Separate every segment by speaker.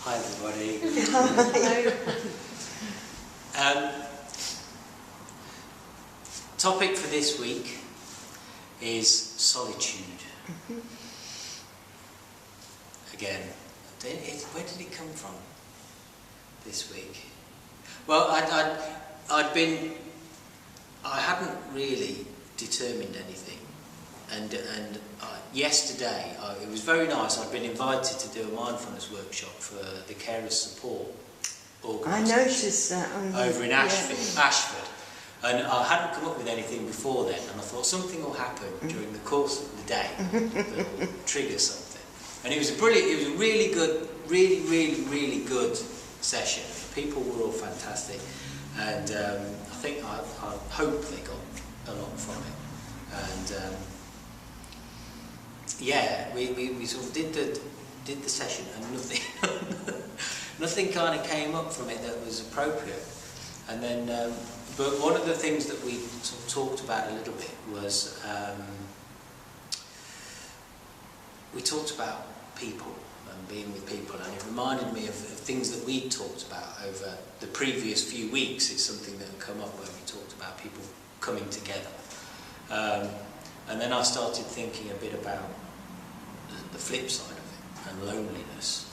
Speaker 1: Hi everybody. Topic for this week is solitude. Again, where did it come from this week? Well, I hadn't really determined anything, and yesterday it was very nice. I'd been invited to do a mindfulness workshop for the Carers Support organisation.
Speaker 2: I noticed that
Speaker 1: over in Ashford, and I hadn't come up with anything before then, and I thought something will happen during the course of the day that will trigger something. And it was a really good session. People were all fantastic, and I hope they got a lot from it. And we sort of did the session, and nothing kind of came up from it that was appropriate. And then, but one of the things that we sort of talked about a little bit was we talked about people and being with people, and it reminded me of things that we talked about over the previous few weeks. It's something that had come up when we talked about people coming together. And then I started thinking a bit about the flip side of it, and loneliness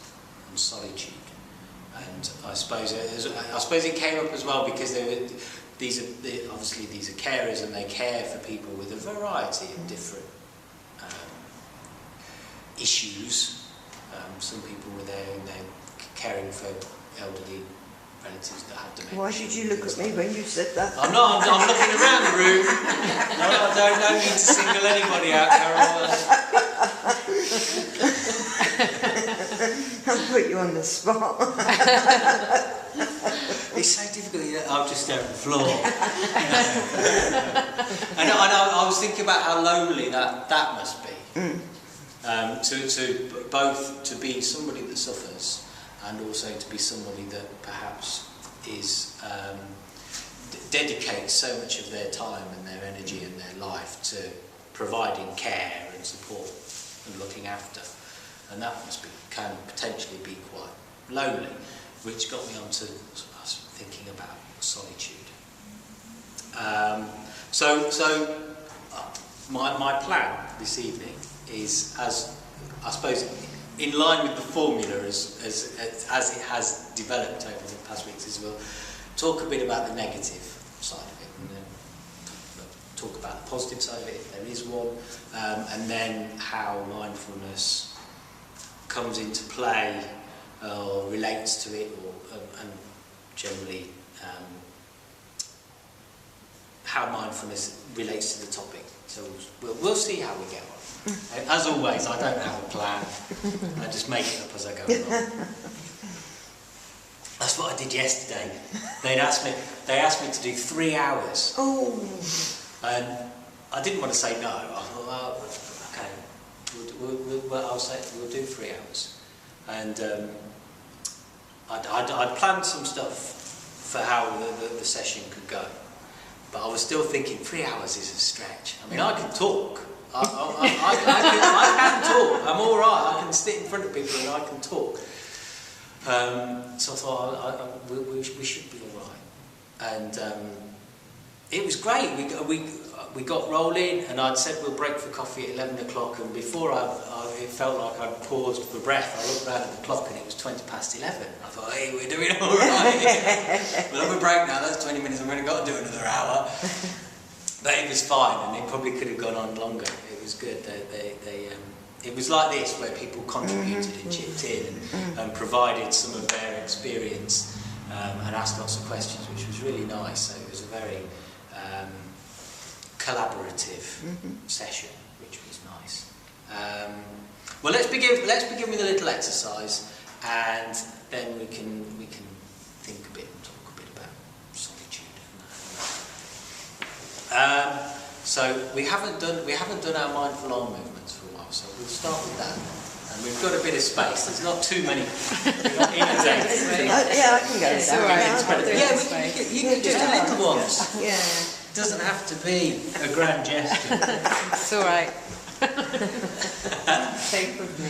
Speaker 1: and solitude. And I suppose it came up as well because these are carers, and they care for people with a variety of different issues. Some people were there and they're caring for elderly relatives that had dementia.
Speaker 2: Why did you look at me when you said that?
Speaker 1: I'm looking around the room. No, I don't need to single anybody out, Carol.
Speaker 2: I'll put you on the spot.
Speaker 1: It's so difficult. I'll just stare at the floor. And I was thinking about how lonely that must be. To both to be somebody that suffers, and also to be somebody that perhaps is dedicates so much of their time and their energy and their life to providing care and support and looking after, and that must can potentially be quite lonely, which got me onto thinking about solitude. My plan this evening is, as I suppose, in line with the formula as it has developed over the past weeks, is we'll talk a bit about the negative side of it, and then talk about the positive side of it, if there is one, and then how mindfulness comes into play or relates to it, and generally how mindfulness relates to the topic. So we'll see how we get on. As always, I don't have a plan. I just make it up as I go along. That's what I did yesterday. They asked me to do 3 hours.
Speaker 2: Oh.
Speaker 1: And I didn't want to say no. I thought, well, okay, I'll say we'll do 3 hours. And I'd planned some stuff for how the session could go, but I was still thinking 3 hours is a stretch. I mean, I can talk. I can talk. I'm all right. I can sit in front of people and I can talk. So I thought we should be all right. And it was great. We got rolling, and I'd said we'll break for coffee at 11 o'clock. And before it felt like I'd paused for breath. I looked round at the clock and it was 20 past 11. I thought, hey, we're doing all right. We'll have a break now. That's 20 minutes. I've only got to do another hour. But it was fine, and it probably could have gone on longer. It was good. It was like this, where people contributed and chipped in and provided some of their experience and asked lots of questions, which was really nice. So it was a very collaborative session, which was nice. Well, let's begin with a little exercise, and then we can think a bit and talk a bit about solitude. So we haven't done our mindful arm movements for a while, so we'll start with that. And we've got a bit of space. There's not too many.
Speaker 2: Yeah, I can go down.
Speaker 1: Yeah, you can do the little ones.
Speaker 2: Yeah.
Speaker 1: It doesn't have to be a grand gesture.
Speaker 3: It's all right.
Speaker 2: take with me.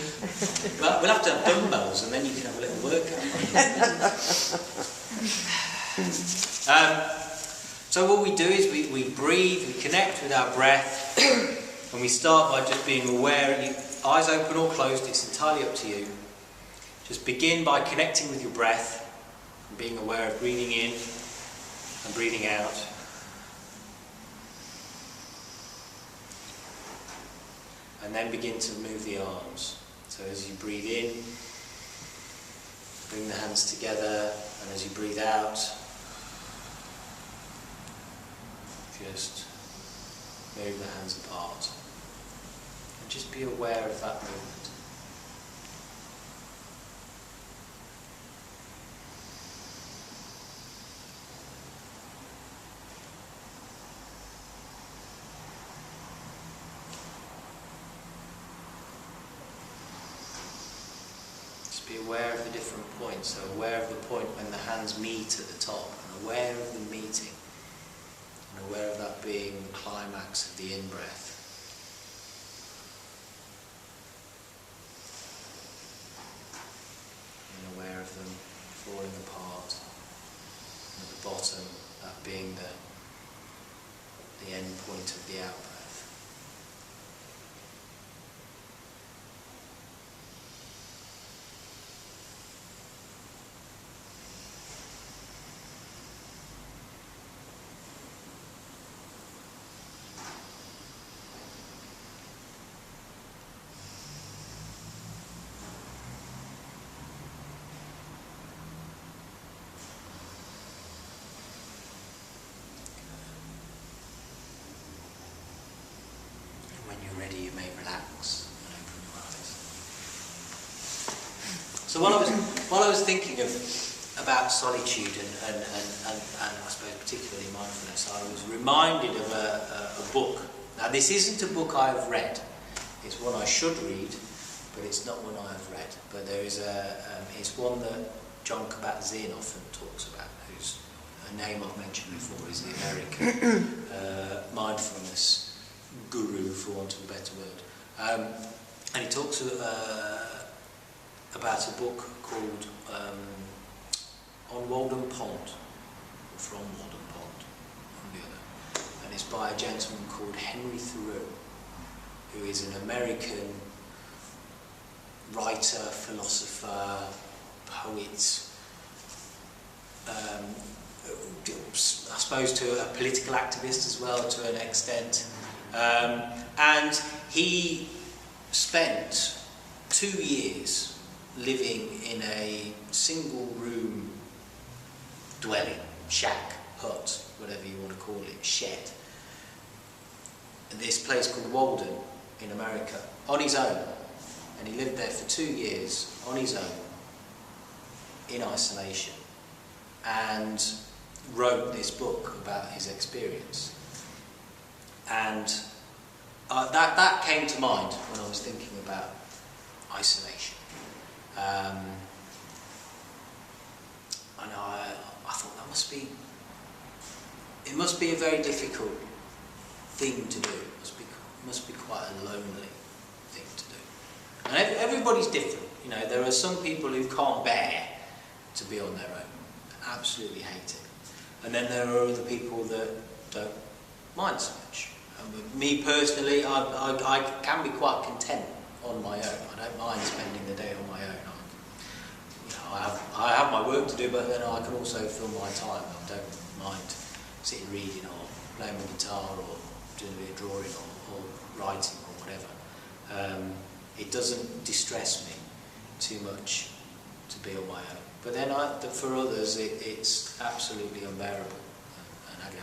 Speaker 1: Well, we'll have to have dumbbells and then you can have a little workout. So what we do is we breathe, we connect with our breath, and we start by just being aware. Eyes open or closed, it's entirely up to you. Just begin by connecting with your breath and being aware of breathing in and breathing out. And then begin to move the arms. So as you breathe in, bring the hands together, and as you breathe out, just move the hands apart. And just be aware of that movement. Be aware of the different points, so aware of the point when the hands meet at the top, and aware of them meeting, and aware of that being the climax of the in-breath. And aware of them falling apart, and at the bottom, that being the end point of the out-breath. You may relax and open your eyes. So while I was thinking about solitude and I suppose particularly mindfulness, I was reminded of a book. Now this isn't a book I have read. It's one I should read, but it's not one I have read. But there is it's one that John Kabat-Zinn often talks about, who's a name I've mentioned before, is the American mindfulness guru, for want of a better word. And he talks about a book called On Walden Pond, or From Walden Pond, on the other. And it's by a gentleman called Henry Thoreau, who is an American writer, philosopher, poet, I suppose to a political activist as well, to an extent. And he spent 2 years living in a single room dwelling, shack, hut, whatever you want to call it, shed. This place called Walden in America, on his own. And he lived there for 2 years on his own, in isolation, and wrote this book about his experience. And that came to mind when I was thinking about isolation. And I thought it must be a very difficult thing to do. It must be quite a lonely thing to do. And everybody's different. You know, there are some people who can't bear to be on their own, absolutely hate it. And then there are other people that don't mind so much. Me personally, I can be quite content on my own. I don't mind spending the day on my own. I have my work to do, but then I can also fill my time. I don't mind sitting reading or playing the guitar or doing a bit of drawing or writing or whatever. It doesn't distress me too much to be on my own. But then for others, it's absolutely unbearable. I mean,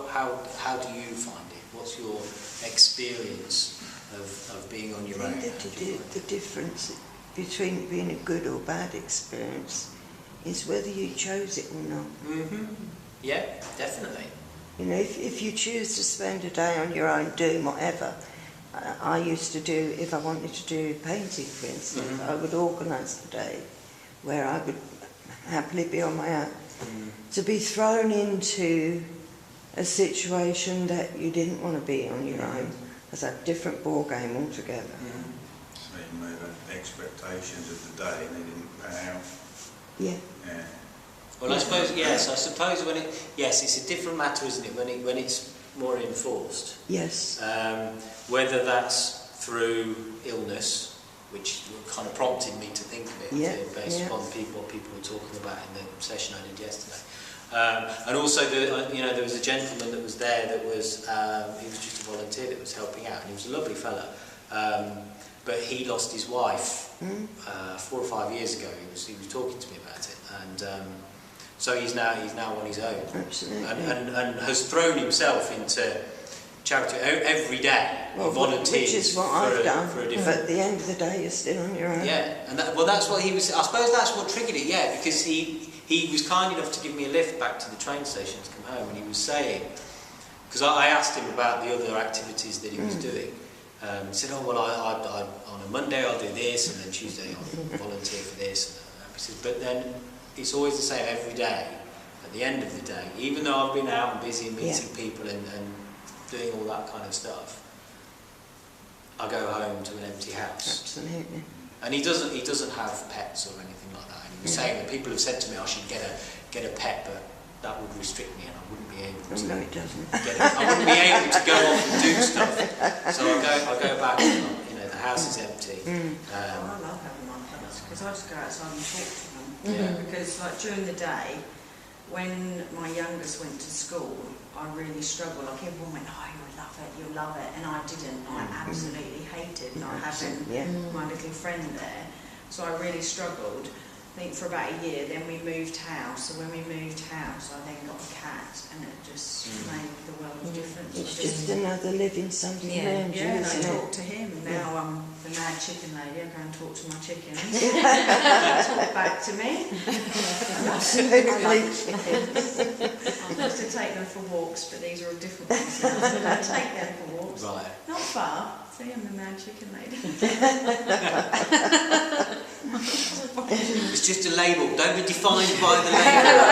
Speaker 1: how do you find it? What's your experience of being on your own?
Speaker 2: I think the difference between being a good or bad experience is whether you chose it or not.
Speaker 1: Mm-hmm. Yeah, definitely.
Speaker 2: You know, if you choose to spend a day on your own doing whatever, I used to do, if I wanted to do painting, for instance, mm-hmm. I would organise the day where I would happily be on my own. Mm. To be thrown into a situation that you didn't want to be on your own was a different ball game altogether.
Speaker 3: Mm. expectations of the day and they didn't pan out.
Speaker 2: Yeah.
Speaker 3: Yeah.
Speaker 1: Well, I suppose, yes, I suppose when it's a different matter, isn't it, when it's more enforced.
Speaker 2: Yes.
Speaker 1: Whether that's through illness, which kind of prompted me to think of it, based upon what people were talking about in the session I did yesterday. And also, there was a gentleman that was there that was, he was just a volunteer that was helping out, and he was a lovely fella. But he lost his wife 4 or 5 years ago. He was talking to me about it, and so he's now on his own.
Speaker 2: Absolutely.
Speaker 1: And has thrown himself into charity every day. He volunteers,
Speaker 2: which is what I've done.
Speaker 1: For a
Speaker 2: but at the end of the day, you're still on your own.
Speaker 1: Yeah, and that's what he was. I suppose that's what triggered it. Yeah, because he was kind enough to give me a lift back to the train station to come home, and he was saying, because I asked him about the other activities that he was doing. He said, "Oh well, I on a Monday I'll do this, and then Tuesday I'll volunteer for this." He said, "But then it's always the same every day. At the end of the day, even though I've been out and busy and meeting people and doing all that kind of stuff, I go home to an empty house."
Speaker 2: Absolutely.
Speaker 1: And he doesn't have pets or anything like that. And he was saying that people have said to me, I should get a pet, but that would restrict me, and I wouldn't be able to.
Speaker 2: No, it doesn't.
Speaker 1: I wouldn't be able to go off and do stuff. So I go back, and the house is empty.
Speaker 4: I love having my pets because I just go outside and talk to them.
Speaker 1: Yeah.
Speaker 4: Because like during the day, when my youngest went to school, I really struggled. Like everyone went, "Oh, you'll love it," and I didn't. I absolutely hated not having my little friend there. So I really struggled. I think for about a year. Then we moved house. So when we moved house, I then got a cat, and it just made the world of difference.
Speaker 2: It's just another living something around you,
Speaker 4: and I
Speaker 2: isn't
Speaker 4: talk
Speaker 2: it?
Speaker 4: to him. Now I'm the mad chicken lady. I go and talk to my chickens. Talk back to me.
Speaker 2: Absolutely.
Speaker 4: I like chickens. I used to take them for walks, but these are all different ones now. So I take them for walks.
Speaker 1: Right.
Speaker 4: Not far. See, I'm the mad chicken lady.
Speaker 1: It's just a label. Don't be defined by the label.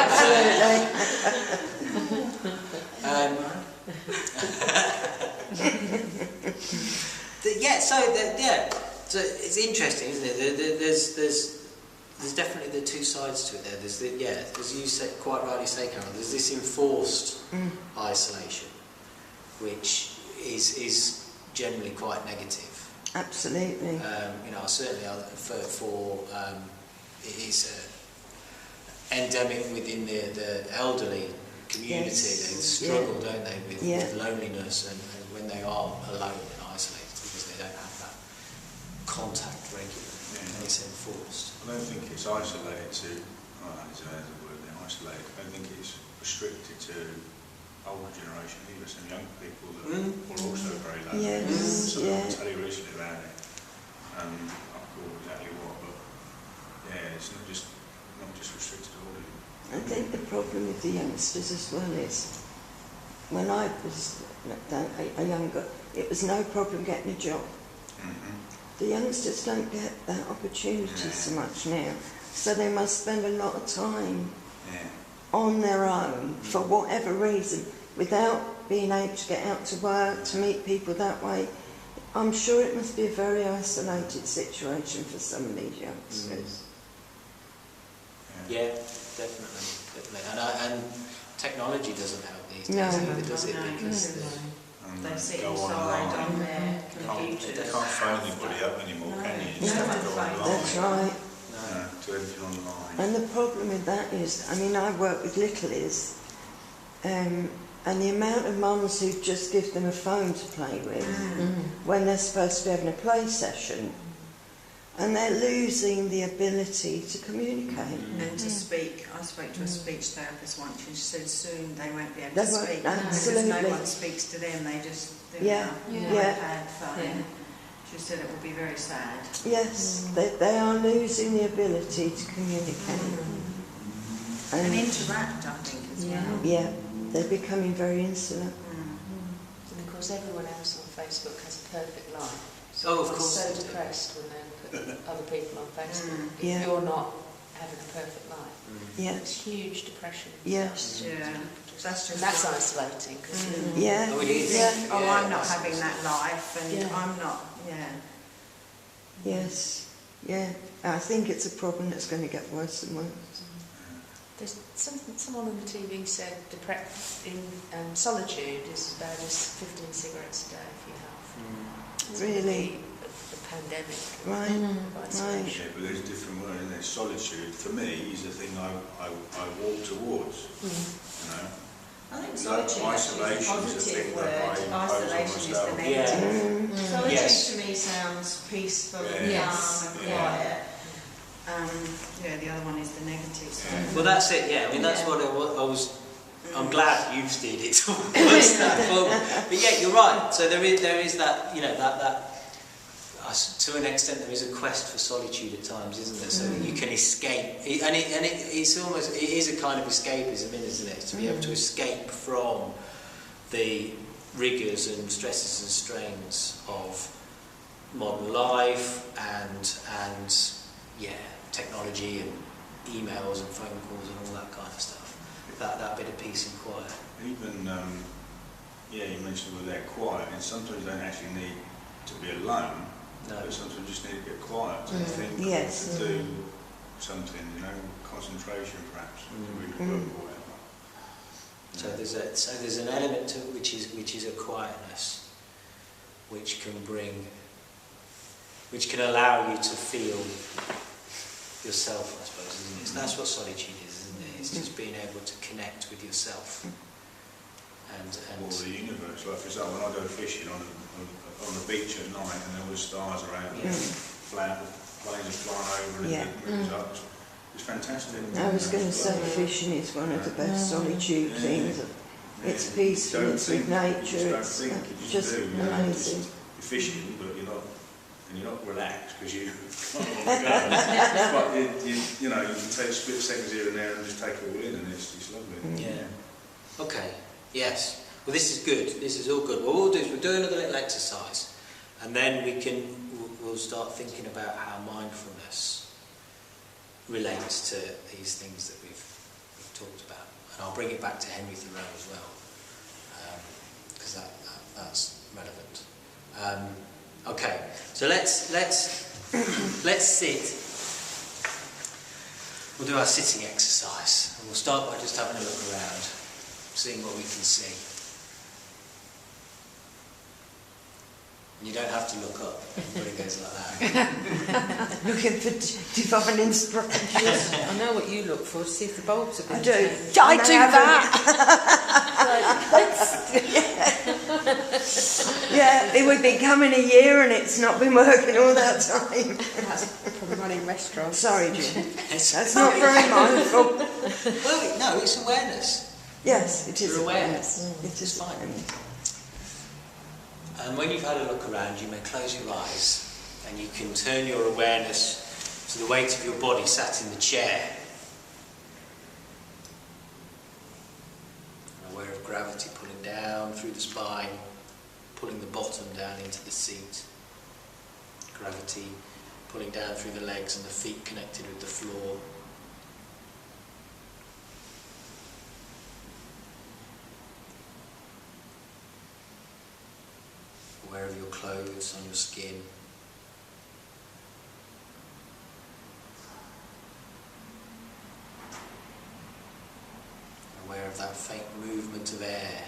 Speaker 1: So it's interesting, isn't it? There's definitely the two sides to it. There's as you quite rightly say, Carol. There's this enforced isolation, which is generally quite negative.
Speaker 2: Absolutely.
Speaker 1: Certainly it is endemic within the elderly community.
Speaker 2: Yes.
Speaker 1: They struggle, don't they, with loneliness and when they are alone and isolated because they don't have that contact regularly and it's enforced.
Speaker 3: I don't think it's isolated to, there's a word there, isolated. I don't think it's restricted to older generation, either some young people that are also very lonely.
Speaker 2: Yes,
Speaker 3: I'll tell you recently about it. I can't recall exactly what, but it's not just restricted to older people.
Speaker 2: I think the problem with the youngsters as well is, when I was a younger, it was no problem getting a job. The youngsters don't get that opportunity so much now, so they must spend a lot of time on their own for whatever reason, without being able to get out to work, to meet people that way. I'm sure it must be a very isolated situation for some of these youngsters.
Speaker 1: Yeah, definitely. And technology doesn't help these days either, does it? Because
Speaker 4: they sit inside on their computers.
Speaker 3: You can't phone anybody up anymore, can you? You just have to go online.
Speaker 2: That's right.
Speaker 3: Do everything online.
Speaker 2: And the problem with that is, I work with littlies, and the amount of mums who just give them a phone to play with when they're supposed to be having a play session, and they're losing the ability to communicate.
Speaker 4: And to speak. I spoke to a speech therapist once and she said soon they won't be able
Speaker 2: They
Speaker 4: to
Speaker 2: won't,
Speaker 4: speak
Speaker 2: absolutely.
Speaker 4: because no one speaks to them, they just do iPad, phone. She said it will be very sad.
Speaker 2: Yes, they are losing the ability to communicate.
Speaker 4: And interact, I think, as well.
Speaker 2: Yeah, they're becoming very insular.
Speaker 5: And of course everyone else on Facebook has a perfect life.
Speaker 1: Oh, of
Speaker 5: I'm
Speaker 1: course.
Speaker 5: so depressed when they put other people on Facebook.
Speaker 2: Yeah.
Speaker 5: If you're not having a perfect life,
Speaker 2: Yes.
Speaker 5: it's huge depression.
Speaker 2: Yes.
Speaker 4: Yeah. That's just
Speaker 5: That's isolating. Cause
Speaker 2: Yeah.
Speaker 1: Oh, it is.
Speaker 2: Yeah.
Speaker 4: I'm not having that life and I'm not,
Speaker 2: Yes. Yeah, I think it's a problem that's going to get worse and worse.
Speaker 5: There's someone on the TV said in solitude is about as 15 cigarettes a day if you have.
Speaker 2: Really?
Speaker 5: The pandemic.
Speaker 2: Right,
Speaker 5: Isolation.
Speaker 3: Yeah, but there's different words, isn't there? Solitude, for me, is the thing I walk towards, you know.
Speaker 4: I think
Speaker 3: Like
Speaker 4: solitude is a
Speaker 3: isolation is the
Speaker 4: positive
Speaker 3: thing
Speaker 4: word,
Speaker 3: that I impose on
Speaker 4: isolation is the
Speaker 3: myself.
Speaker 4: negative. Solitude
Speaker 1: Yes.
Speaker 4: to me sounds peaceful
Speaker 3: Yeah.
Speaker 4: and
Speaker 5: Yes.
Speaker 4: calm and
Speaker 3: Yeah.
Speaker 4: quiet. The other one is the negative side.
Speaker 1: Well, that's it. Yeah, I mean that's
Speaker 4: Yeah.
Speaker 1: what I was. I'm glad you've steered it towards that forward. But yeah, you're right. So there is that, you know, that to an extent there is a quest for solitude at times, isn't there? So that you can escape, it's almost, it is a kind of escapism, isn't it? To be able to escape from the rigours and stresses and strains of modern life and technology and emails and phone calls and all that kind of stuff. That bit of peace and quiet.
Speaker 3: Even, you mentioned with that quiet, and sometimes you don't actually need to be alone,
Speaker 1: No.
Speaker 3: but sometimes you just need to get quiet to think,
Speaker 2: Yes.
Speaker 3: to do something, you know, concentration perhaps, to read a book or whatever.
Speaker 1: So there's an element to it which is a quietness, which can allow you to feel yourself, I suppose, isn't it? So that's what solitude is, isn't it? It's just being able to connect with yourself.
Speaker 3: Or the universe, like for example, when I go fishing on the beach at night and all the stars around, planes are flying over and it moves up. It's fantastic.
Speaker 2: I was going to say fishing is one of the best solitude things. It's peaceful, it's with nature, it's just amazing.
Speaker 3: You're fishing, but you're not relaxed because you can't go. But you can take split seconds here and there and just take it all in, and it's lovely.
Speaker 1: Yeah. Okay. Yes. Well, this is good. This is all good. What we'll do is we'll do another little exercise, and then we'll start thinking about how mindfulness relates to these things that we've talked about, and I'll bring it back to Henry Thoreau as well, because that's relevant. Okay. So let's sit. We'll do our sitting exercise, and we'll start by just having a look around, seeing what we can see. And you don't have to look up, everybody goes like that.
Speaker 2: Looking for divine instructions.
Speaker 5: I know what you look for, to see if the bulbs are
Speaker 2: I
Speaker 5: going
Speaker 2: do.
Speaker 5: to change.
Speaker 2: I do that. Yeah, it would be coming a year and it's not been working all that time.
Speaker 5: That's from running restaurants.
Speaker 2: Sorry, Jim. That's not very mindful.
Speaker 1: Well, no, it's awareness.
Speaker 2: Yes, it is
Speaker 1: Your awareness.
Speaker 2: It is
Speaker 1: fine.
Speaker 2: awareness.
Speaker 1: And when you've had a look around, you may close your eyes and you can turn your awareness to the weight of your body sat in the chair. Aware of gravity pulling down through the spine, pulling the bottom down into the seat. Gravity pulling down through the legs and the feet connected with the floor. Aware of your clothes on your skin. Aware of that faint movement of air.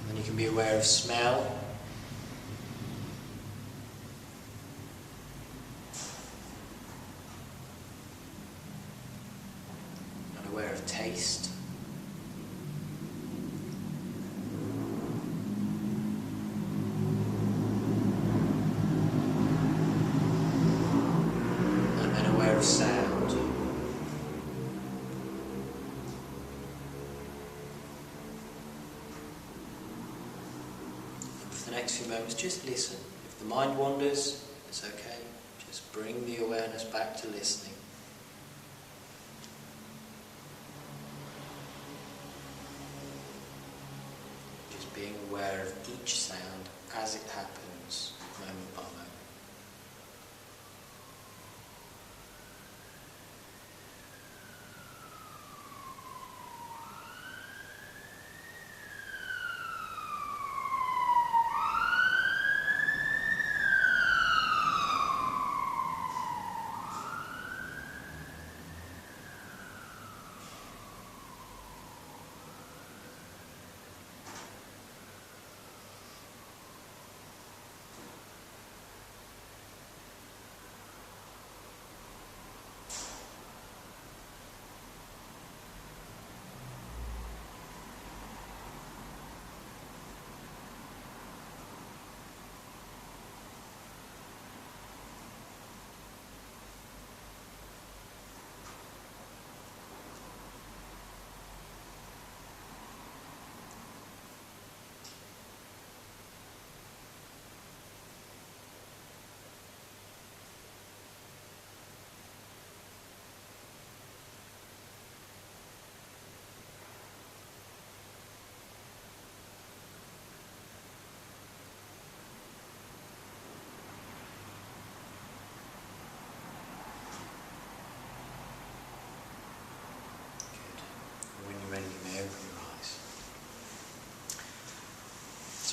Speaker 1: And then you can be aware of smell. Aware of taste. And then aware of sound. And for the next few moments, just listen. If the mind wanders, it's okay. Just bring the awareness back to listening. Being aware of each sound as it happens, moment by moment.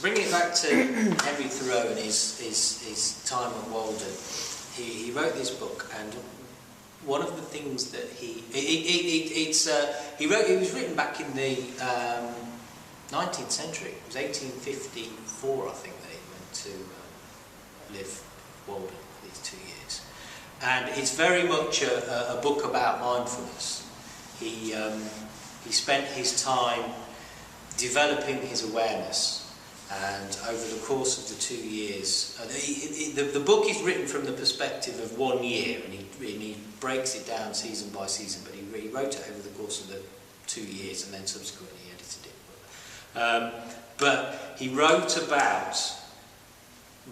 Speaker 1: bringing it back to Henry Thoreau and his time at Walden, he wrote this book, and one of the things that it was written back in the 19th century. It was 1854, I think, that he went to live Walden for these 2 years, and it's very much a book about mindfulness. He spent his time developing his awareness. And over the course of the 2 years, the book is written from the perspective of 1 year, and he breaks it down season by season, but he wrote it over the course of the 2 years and then subsequently edited it. But he wrote about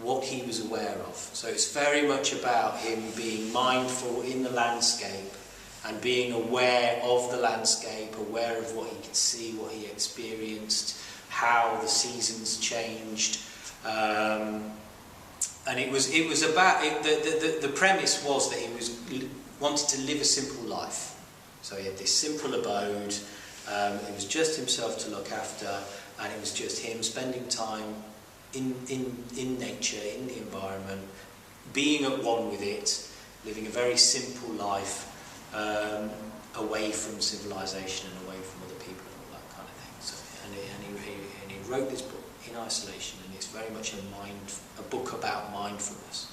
Speaker 1: what he was aware of. So it's very much about him being mindful in the landscape and being aware of the landscape, aware of what he could see, what he experienced, how the seasons changed, and it was about the premise was that he wanted to live a simple life. So he had this simple abode. It was just himself to look after, and it was just him spending time in nature, in the environment, being at one with it, living a very simple life, away from civilization and away from other people and all that kind of thing. So, and he wrote this book in isolation, and it's very much a book about mindfulness.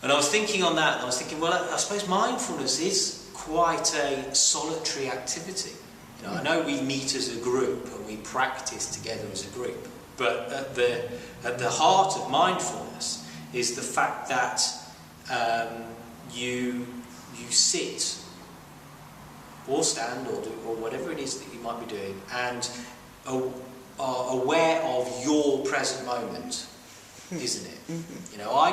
Speaker 1: And I was thinking on that, and I was thinking, well, I suppose mindfulness is quite a solitary activity. You know, I know we meet as a group and we practice together as a group, but at the heart of mindfulness is the fact that you sit or stand or do or whatever it is that you might be doing, and are aware of your present moment, isn't it? Mm-hmm. You know, I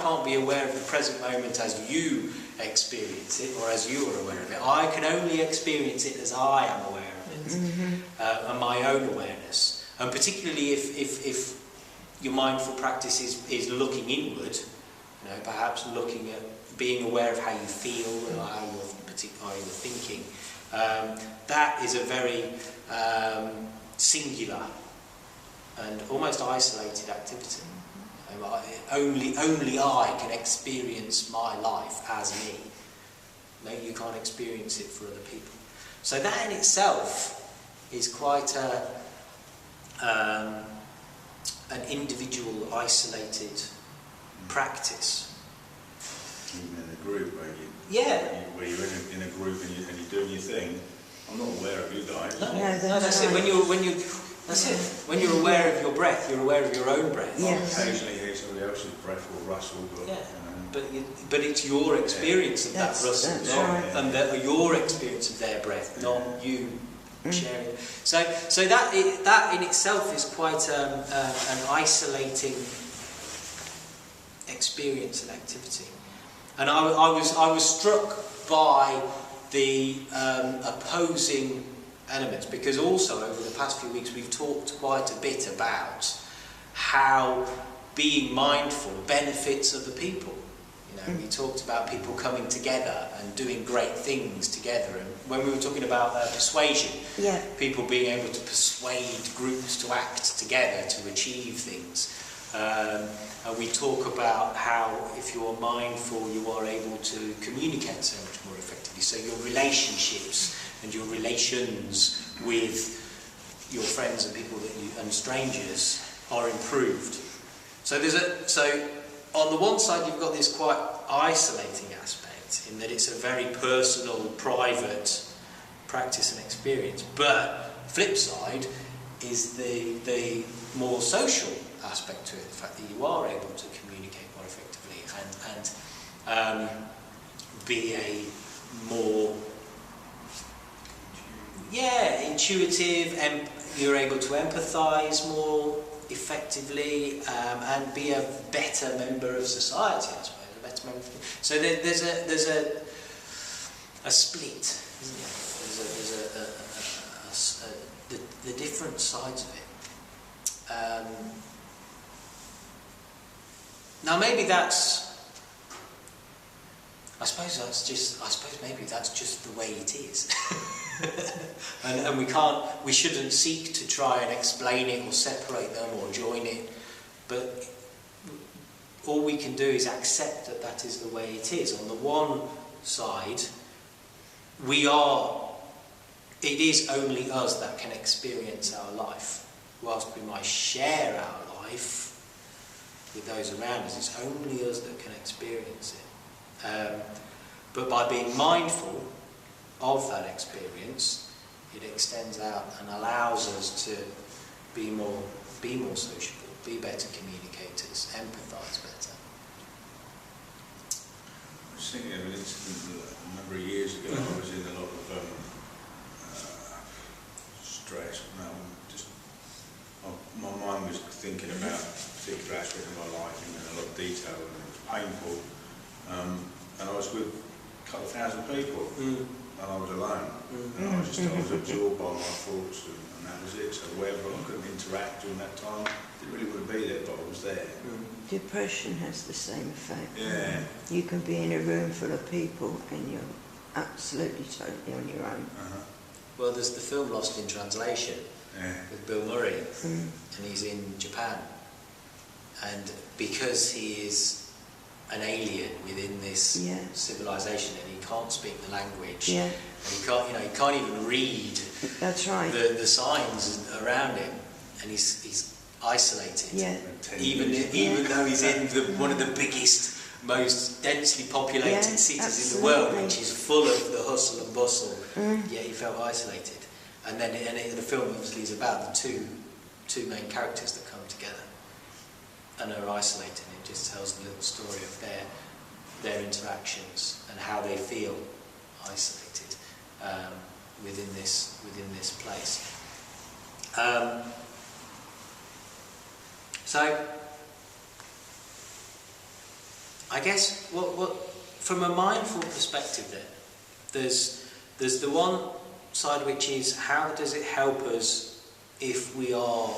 Speaker 1: can't be aware of the present moment as you experience it or as you are aware of it. I can only experience it as I am aware of it, mm-hmm. And my own awareness. And particularly if your mindful practice is looking inward, you know, perhaps looking at being aware of how you feel or how you're thinking, that is a very singular and almost isolated activity. Only I can experience my life as me. No, you can't experience it for other people. So that in itself is quite an individual, isolated practice.
Speaker 3: Even in a group where you're in a group and you're doing your thing, I'm not aware of you guys.
Speaker 1: No, that's it. When you're aware of your breath, you're aware of your own breath.
Speaker 2: Yes.
Speaker 3: Occasionally hear somebody else's breath or rustle,
Speaker 1: but it's your experience of that rustle,
Speaker 2: right.
Speaker 1: and your experience of their breath, not you sharing. So that in itself is quite an isolating experience and activity. And I was struck by the opposing elements, because also over the past few weeks we've talked quite a bit about how being mindful benefits other people. You know, we talked about people coming together and doing great things together, and when we were talking about persuasion, people being able to persuade groups to act together to achieve things. And we talk about how if you're mindful, you are able to communicate so much more effectively. So your relationships and your relations with your friends and people and strangers are improved. So on the one side you've got this quite isolating aspect in that it's a very personal, private practice and experience. But flip side is the more social aspect to it, the fact that you are able to communicate more effectively and be a more intuitive, and you're able to empathise more effectively and be a better member of society, I suppose. A better member. So there's a split, isn't there? There's the different sides of it. Now maybe that's, I suppose maybe that's just the way it is. and we shouldn't seek to try and explain it or separate them or join it, but all we can do is accept that that is the way it is. On the one side, it is only us that can experience our life. Whilst we might share our life with those around us, it's only us that can experience it. But by being mindful of that experience, it extends out and allows us to be more sociable, be better communicators, empathise better.
Speaker 3: I was thinking of an incident a number of years ago. I was in a lot of stress. My mind was thinking about a particular aspect of my life in a lot of detail, and it was painful. And I was with a couple of thousand people, and I was alone. And I was absorbed by my thoughts, and that was it. So wherever I couldn't interact during that time, didn't really want to be there, but I was there.
Speaker 2: Depression has the same effect.
Speaker 3: Yeah.
Speaker 2: You can be in a room full of people and you're absolutely totally on your own.
Speaker 1: Well, there's the film Lost in Translation with Bill Murray, and he's in Japan. And because he is an alien within this civilization, and he can't speak the language, and he can't even read.
Speaker 2: That's right.
Speaker 1: The signs around him, and he's isolated.
Speaker 2: Yeah.
Speaker 1: Even though he's in one of the biggest, most densely populated cities in the world, which is full of the hustle and bustle, yet he felt isolated. And then the film obviously is about the two main characters that come together and are isolated. It just tells the little story of their interactions and how they feel isolated within this place. So I guess what from a mindful perspective, there's the one side which is, how does it help us if we are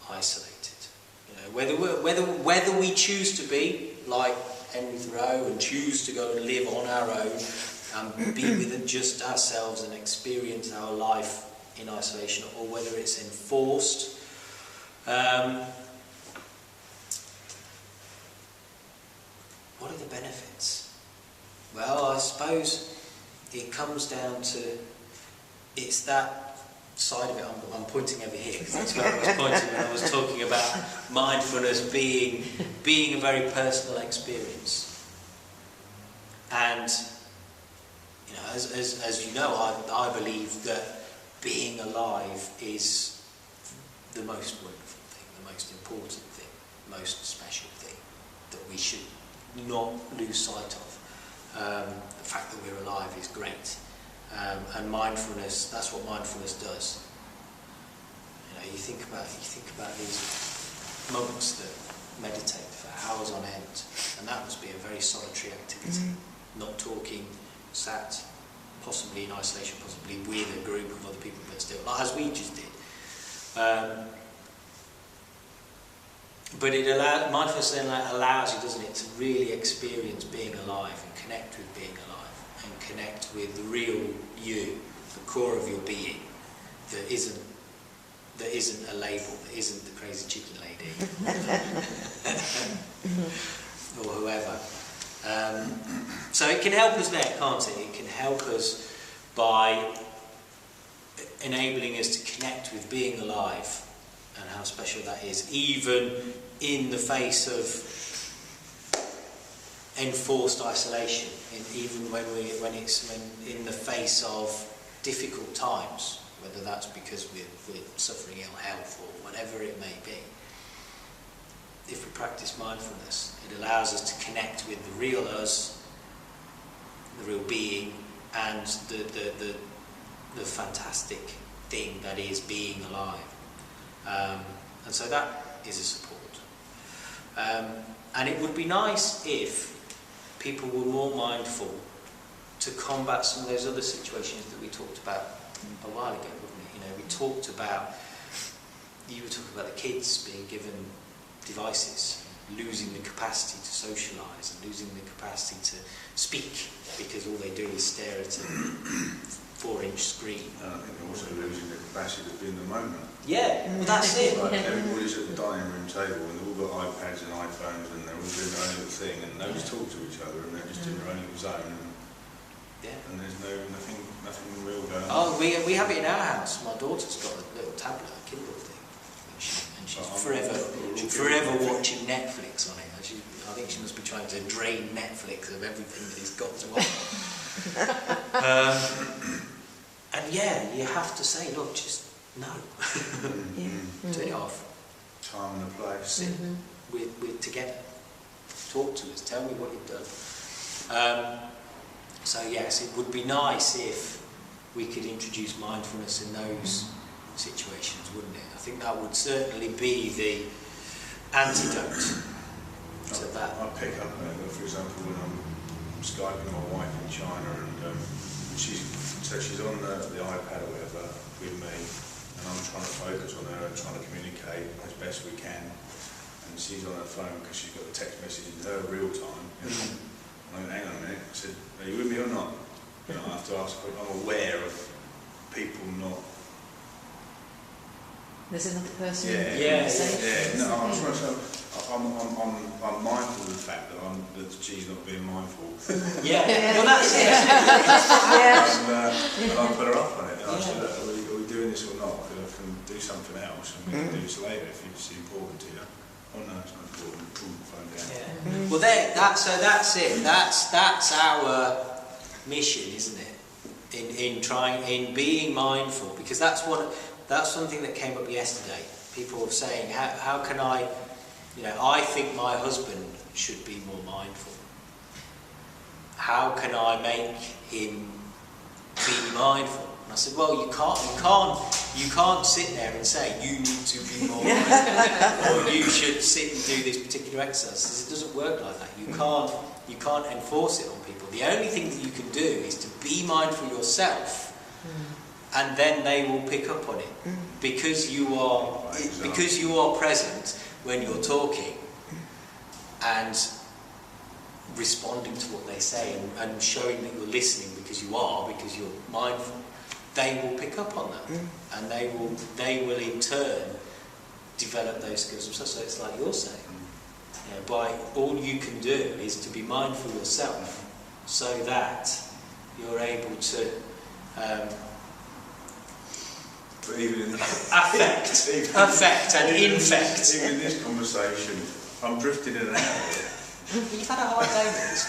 Speaker 1: isolated? Whether we choose to be like Henry Thoreau and choose to go and live on our own and be with just ourselves and experience our life in isolation, or whether it's enforced. What are the benefits? Well, I suppose it comes down to, it's that side of it. I'm pointing over here because that's where I was pointing when I was talking about mindfulness being a very personal experience. And as you know, I believe that being alive is the most wonderful thing, the most important thing, most special thing that we should not lose sight of. The fact that we're alive is great. And mindfulness, that's what mindfulness does. You think about these monks that meditate for hours on end, and that must be a very solitary activity. Not talking, sat, possibly in isolation, possibly with a group of other people, but still, like as we just did. But mindfulness then allows you, doesn't it, to really experience being alive and connect with being alive and connect with the real you, the core of your being, that isn't a label, that isn't the crazy chicken lady or whoever. So it can help us there, can't it? It can help us by enabling us to connect with being alive and how special that is, even in the face of enforced isolation, even when in the face of difficult times, whether that's because we're suffering ill health or whatever it may be. If we practice mindfulness, it allows us to connect with the real us, the real being, and the fantastic thing that is being alive. And so that is a support. And it would be nice if people were more mindful to combat some of those other situations that we talked about a while ago, wouldn't we? You were talking about the kids being given devices, losing the capacity to socialise and losing the capacity to speak because all they do is stare at a 4-inch screen.
Speaker 3: I think they're also losing the capacity to be in the moment.
Speaker 1: Yeah, well that's it.
Speaker 3: Like everybody's at the dining room table and they've all got iPads and iPhones and they're all doing their own little thing and nobody's talking to each other and they're just in their own little zone and there's nothing real going on.
Speaker 1: Oh, we have it in our house. My daughter's got a little tablet, a Kindle thing, and she's forever watching Netflix on it. I think she must be trying to drain Netflix of everything that it's got to offer. And yeah, you have to say, look, just no. Turn it off.
Speaker 3: Time and a place.
Speaker 1: We're together. Talk to us. Tell me what you've done. So yes, it would be nice if we could introduce mindfulness in those situations, wouldn't it? I think that would certainly be the antidote to that.
Speaker 3: I pick up, for example, when I'm Skyping my wife in China and she's on the iPad or whatever with me and I'm trying to focus on her and trying to communicate as best we can and she's on her phone because she's got the text message in her real time. I went, hang on a minute, I said, are you with me or not? You know, I have to ask, I'm aware of people not...
Speaker 5: There's another person.
Speaker 3: Yeah. No, I'm mindful of the fact that she's not being mindful.
Speaker 1: Well that's it.
Speaker 3: And I put her up on it and I said, look, are we doing this or not? Because I can do something else and we can do this later if it's important to you. Oh no, it's not important. Pull the phone down.
Speaker 1: Well, that's it. That's our mission, isn't it? In being mindful, because that's something that came up yesterday. People were saying, how can I think my husband should be more mindful. How can I make him be mindful? I said, well, you can't sit there and say you need to be more mindful, or you should sit and do this particular exercise. It doesn't work like that. You can't enforce it on people. The only thing that you can do is to be mindful yourself, and then they will pick up on it because you are present when you're talking and responding to what they say and showing that you're listening because you're mindful. They will pick up on that, and they will in turn develop those skills themselves. So it's like you're saying, by all you can do is to be mindful yourself, so that you're able to affect and infect.
Speaker 3: Even in this conversation, I'm drifting in and out of it.
Speaker 1: You've had a hard day with this.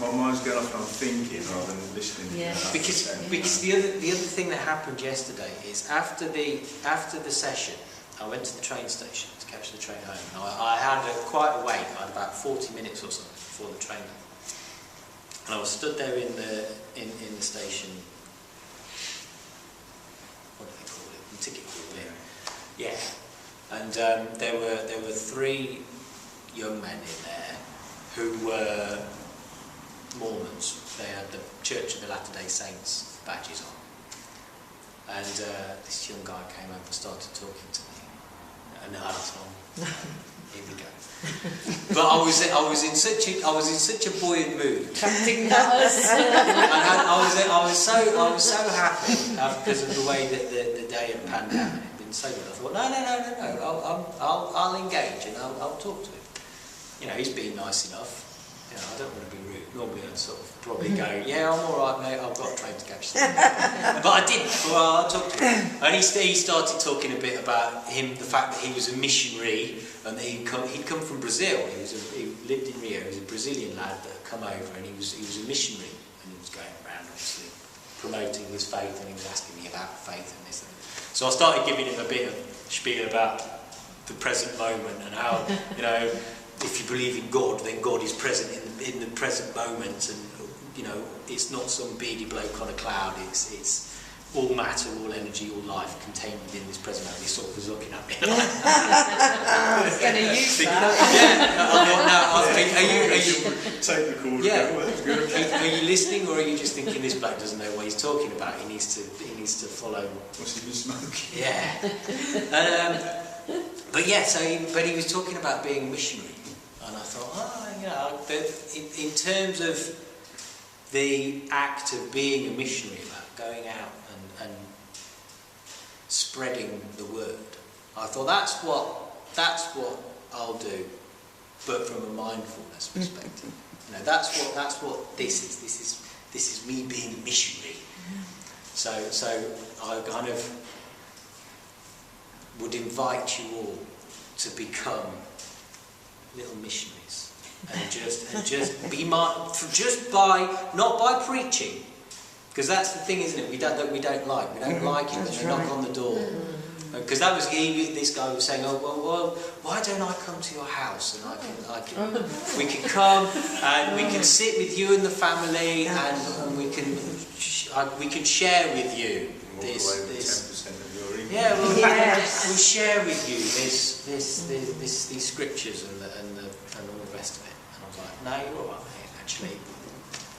Speaker 3: My mind's going off and I'm thinking rather than listening.
Speaker 5: Yeah.
Speaker 1: Because the other thing that happened yesterday is after the session, I went to the train station to catch the train home. Now, I had quite a wait. I had about 40 minutes or something before the train. And I was stood there in the station. What do they call it? The ticket hall. Yeah. And there were 3 young men in there who were Mormons. They had the Church of the Latter-day Saints badges on. And this young guy came over and started talking to me. And I thought, here we go. But I was in such a buoyant mood.
Speaker 5: Attracting numbers.
Speaker 1: I was so happy because of the way that the day had panned out. It had been so good. I thought, no. I'll engage and I'll talk to him. He's being nice enough. I don't want to be rude. Normally I'd sort of probably go, yeah, I'm all right, mate. I've got a train to catch. But I didn't. Well, I talked to him, and he started talking a bit about the fact that he was a missionary, and that he'd come from Brazil. He lived in Rio. He was a Brazilian lad that had come over, and he was a missionary, and he was going around obviously promoting his faith, and he was asking me about faith and this and that. So I started giving him a bit of spiel about the present moment and how if you believe in God, then God is present in the present moment, and it's not some beady bloke on a cloud. It's all matter, all energy, all life contained within this present moment. He sort of was looking at me.
Speaker 5: I was going to use that.
Speaker 1: Are you
Speaker 3: take the call?
Speaker 1: Yeah. Are you listening, or are you just thinking this bloke doesn't know what he's talking about? He needs to follow.
Speaker 3: What's he been smoking?
Speaker 1: Yeah. But yeah, but he was talking about being a missionary, and I thought, in terms of the act of being a missionary, about going out and spreading the word, I thought that's what I'll do, but from a mindfulness perspective. That's what this is. This is me being a missionary. So I kind of would invite you all to become little missionaries and just be not by preaching, because that's the thing, isn't it? We don't like it when they knock on the door. Because that was this guy was saying, well, why don't I come to your house and we can come and we can sit with you and the family and we can share with you this. 10% of your income. Yeah, we'll share with you these scriptures and all the rest of it. And I was like, no, you're all right, mate. Actually,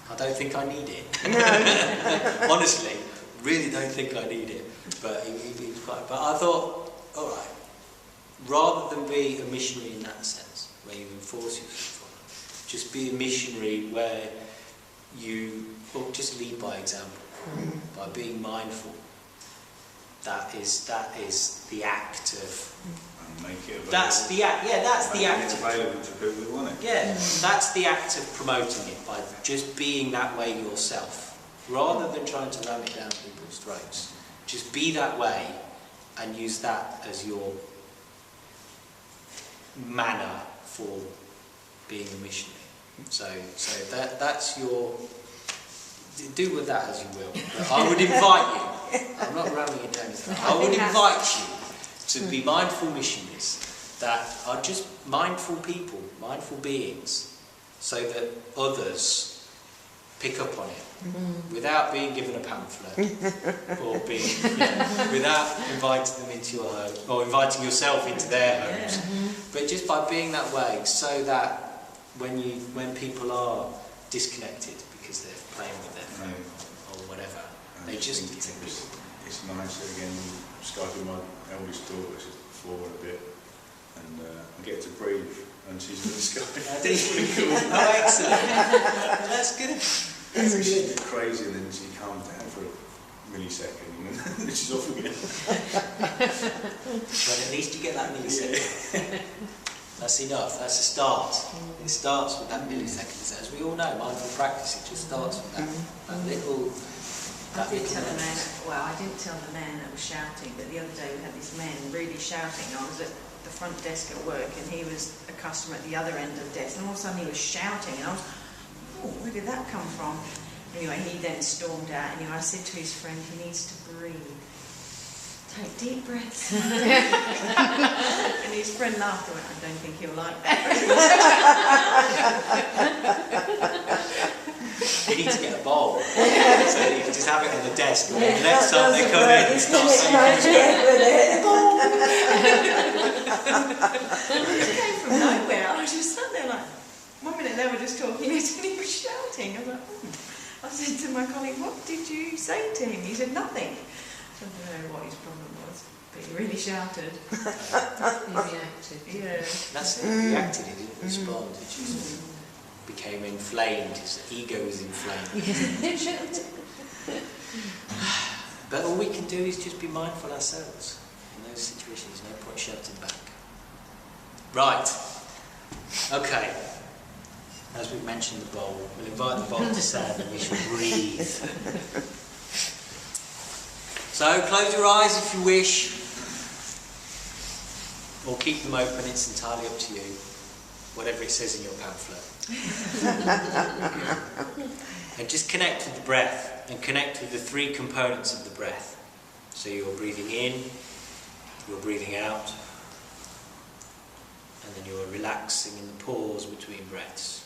Speaker 1: I don't think I need it. No. Honestly, really don't think I need it. But but I thought, all right, rather than be a missionary in that sense, where you enforce yourself on it, just be a missionary where you just lead by example, by being mindful. That is the act of.
Speaker 3: And make it available.
Speaker 1: That's the act. Yeah, that's the act.
Speaker 3: Make it available to people who want it.
Speaker 1: Yeah, that's the act of promoting it, by just being that way yourself, rather than trying to ram it down people's throats. Just be that way and use that as your manner for being a missionary. So that's your... Do with that as you will. But I would invite you, I'm not ramming it down, I would invite you to be mindful missionaries that are just mindful people, mindful beings, so that others pick up on it without being given a pamphlet or without inviting them into your home or inviting yourself into their homes, but just by being that way, so that when people are disconnected because they're playing with their phone or whatever, they just
Speaker 3: it's nice again Skyping my eldest daughter, she's 4 and a bit, and I get to breathe and she's in the sky.
Speaker 1: That's really cool. Oh, excellent. That's good.
Speaker 3: She's a bit crazy, and then she calms down for a millisecond and then she's off again.
Speaker 1: But at least you get that millisecond. That's enough, that's a start. It starts with that millisecond. As we all know, mindful practice, it just starts with that little...
Speaker 4: I didn't tell the man that was shouting, but the other day we had this man really shouting. I was at the front desk at work and he was a customer at the other end of the desk, and all of a sudden he was shouting and I was, where did that come from? Anyway, he then stormed out. Anyway, I said to his friend, he needs to breathe. Take deep breaths. And his friend laughed and went, I don't think he'll like that.
Speaker 1: You need to get a bowl so that you can just have it on the desk, and the next time they come in and start saying
Speaker 4: It came from nowhere. I was just sat there like, 1 minute they were just talking and he was shouting. I was like, I said to my colleague, what did you say to him? He said nothing. I don't know what his problem was, but he really shouted.
Speaker 5: He reacted.
Speaker 4: Yeah.
Speaker 1: That's it, he reacted, he didn't respond, it just became inflamed, his ego was inflamed. But all we can do is just be mindful ourselves in those situations, no point shouting back. Right, okay. As we've mentioned the bowl, we'll invite the bowl to stand and we shall breathe. So close your eyes if you wish, or keep them open, it's entirely up to you, whatever it says in your pamphlet. And just connect with the breath, and connect with the 3 components of the breath. So you're breathing in, you're breathing out, and then you're relaxing in the pause between breaths.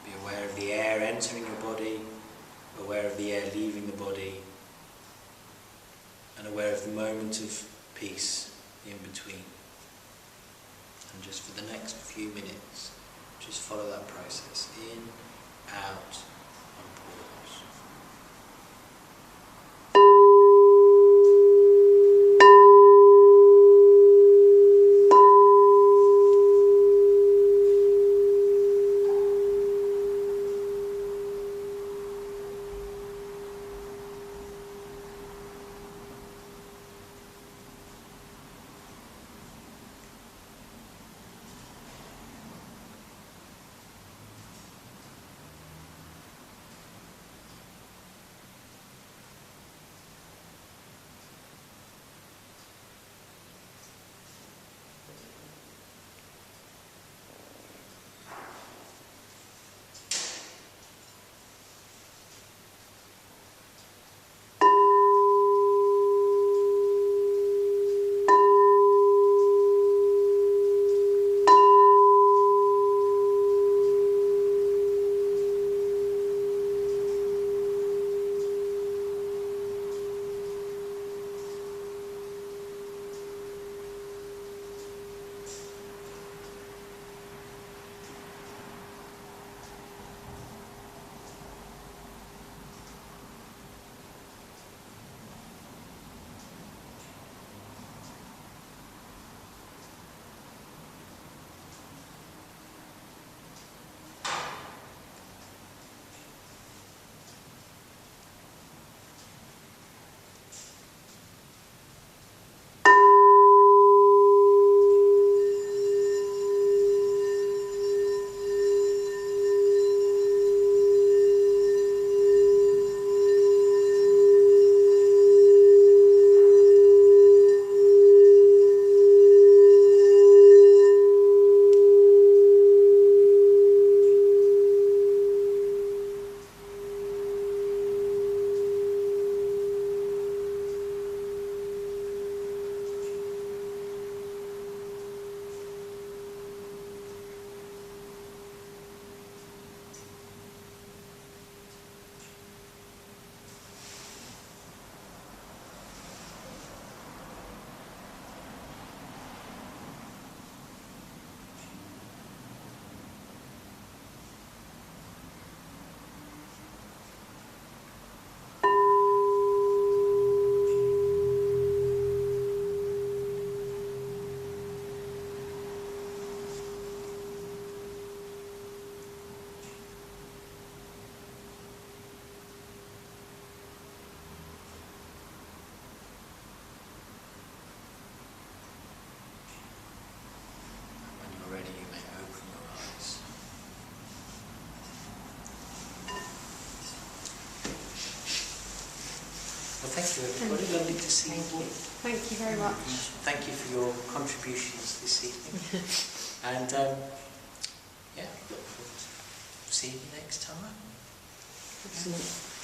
Speaker 1: Be aware of the air entering your body, aware of the air leaving the body, and aware of the moment of peace in between. And just for the next few minutes, just follow that process. In, out, pause. Ready, you may open your eyes. Well, thank you everybody, lovely to see you.
Speaker 5: Thank you very much.
Speaker 1: Thank you for your contributions this evening. And yeah, look forward to seeing you next time.
Speaker 2: Excellent.